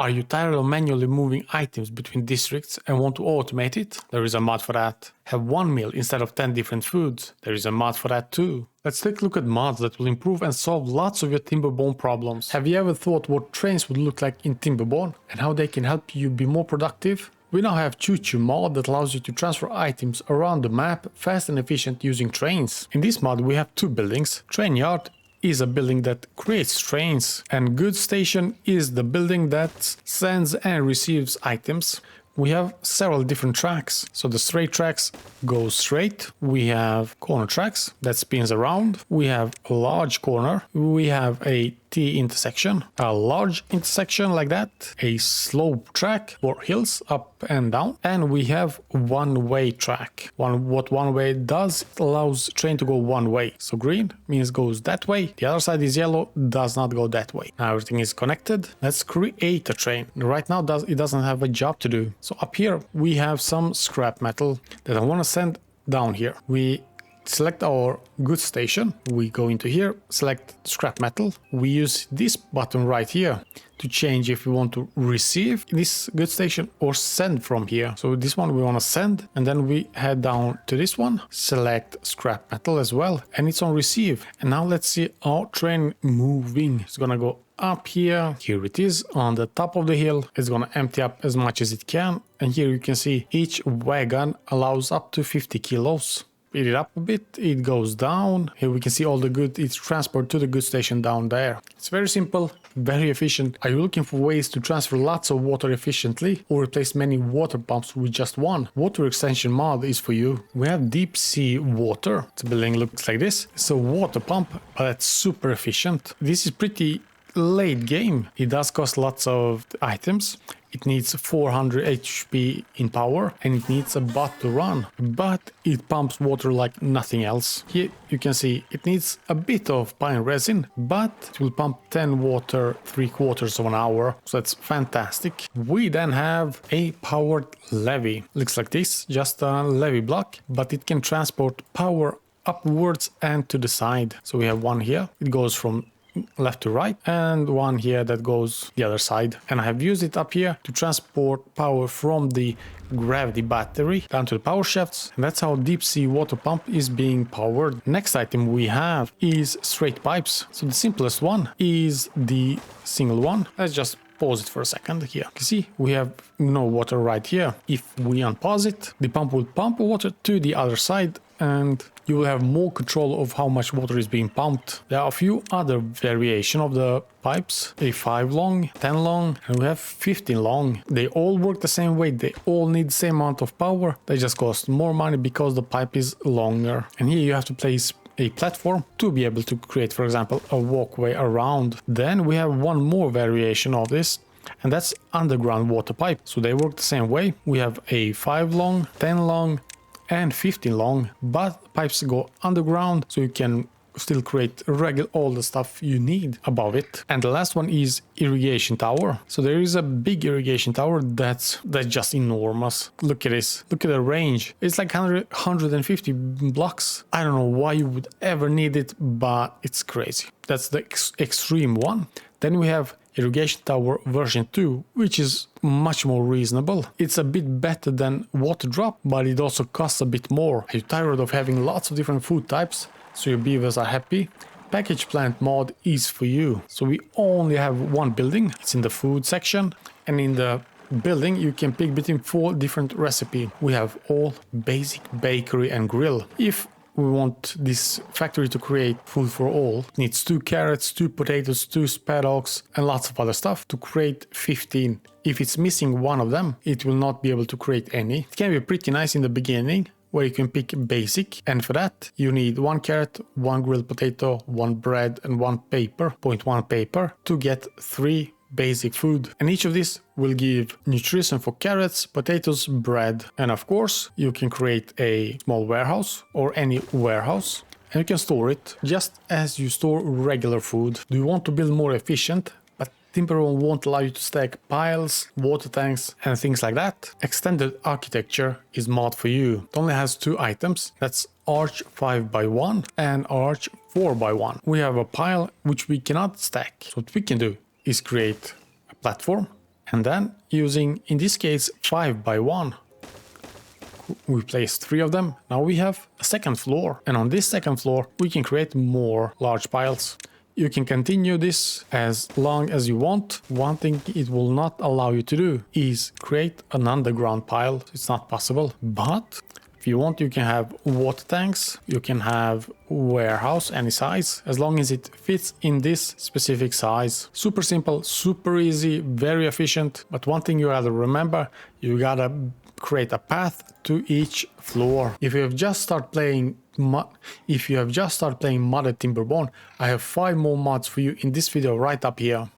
Are you tired of manually moving items between districts and want to automate it? There is a mod for that. Have one meal instead of 10 different foods? There is a mod for that too. Let's take a look at mods that will improve and solve lots of your Timberborn problems. Have you ever thought what trains would look like in Timberborn and how they can help you be more productive? We now have Choo Choo mod that allows you to transfer items around the map fast and efficient using trains. In this mod we have two buildings. Train yard is a building that creates trains, and goods station is the building that sends and receives items. We have several different tracks. So the straight tracks go straight. We have corner tracks that spins around. We have a large corner. We have a T intersection, a large intersection like that, a slope track for hills up and down, and we have one-way track. What one way does, it allows train to go one way. So green means goes that way, the other side is yellow, does not go that way. Now everything is connected. Let's create a train. Right now it doesn't have a job to do. So up here we have some scrap metal that I want to send down here. We select our goods station, we go into here, select scrap metal. We use this button right here to change if we want to receive this goods station or send from here. So this one we want to send, and then we head down to this one, select scrap metal as well, and it's on receive. And now let's see our train moving. It's gonna go up here. Here it is on the top of the hill. It's gonna empty up as much as it can, and here you can see each wagon allows up to 50 kilos. Speed it up a bit, it goes down. Here we can see all the goods, it's transported to the goods station down there. It's very simple, very efficient. Are you looking for ways to transfer lots of water efficiently or replace many water pumps with just one? Water extension mod is for you. We have deep sea water. The building looks like this. It's a water pump, but it's super efficient. This is pretty late game. It does cost lots of items. It needs 400 HP in power and it needs a bot to run, but it pumps water like nothing else. Here you can see it needs a bit of pine resin, but it will pump 10 water 3/4 of an hour, so that's fantastic. We then have a powered levee. Looks like this, just a levee block, but it can transport power upwards and to the side. So we have one here, it goes from left to right, and one here that goes the other side. And I have used it up here to transport power from the gravity battery down to the power shafts, and that's how deep sea water pump is being powered. Next item we have is straight pipes. So the simplest one is the single one. Let's just pause it for a second here. You can see we have no water right here. If we unpause it, the pump will pump water to the other side, and you will have more control of how much water is being pumped. There are a few other variations of the pipes, a 5 long, 10 long, and we have 15 long. They all work the same way, they all need the same amount of power, they just cost more money because the pipe is longer. And here you have to place a platform to be able to create, for example, a walkway around. Then we have one more variation of this, and that's underground water pipe. So they work the same way. We have a 5 long, 10 long, and 15 long, but pipes go underground, so you can still create all the stuff you need above it. And the last one is irrigation tower. So there is a big irrigation tower that's just enormous. Look at this, look at the range. It's like 150 blocks. I don't know why you would ever need it, but it's crazy. That's the extreme one. Then we have irrigation tower version 2, which is much more reasonable. It's a bit better than water drop, but it also costs a bit more. Are you tired of having lots of different food types so your beavers are happy? Package plant mod is for you. So we only have one building. It's in the food section, and in the building you can pick between 4 different recipes. We have all basic bakery and grill. If we want this factory to create food for all, it needs 2 carrots, 2 potatoes, 2 spadocks, and lots of other stuff to create 15. If it's missing one of them, it will not be able to create any. It can be pretty nice in the beginning, where you can pick basic, and for that you need 1 carrot, 1 grilled potato, 1 bread, and 1 paper, 0.1 paper, to get 3 basic food. And each of these will give nutrition for carrots, potatoes, bread. And of course you can create a small warehouse or any warehouse, and you can store it just as you store regular food. Do you want to build more efficient? But Timberborn won't allow you to stack piles, water tanks, and things like that. Extended architecture is mod for you. It only has 2 items. That's arch 5x1 and arch 4x1. We have a pile which we cannot stack. So what we can do is create a platform And then using, in this case, 5 by 1, we place 3 of them. Now we have a second floor, and on this second floor we can create more large piles. You can continue this as long as you want. One thing it will not allow you to do is create an underground pile. It's not possible. But if you want, you can have water tanks, you can have warehouse any size, as long as it fits in this specific size. Super simple, super easy, very efficient. But one thing you gotta remember, you gotta create a path to each floor. If you have just started playing modded Timberborn, I have 5 more mods for you in this video right up here.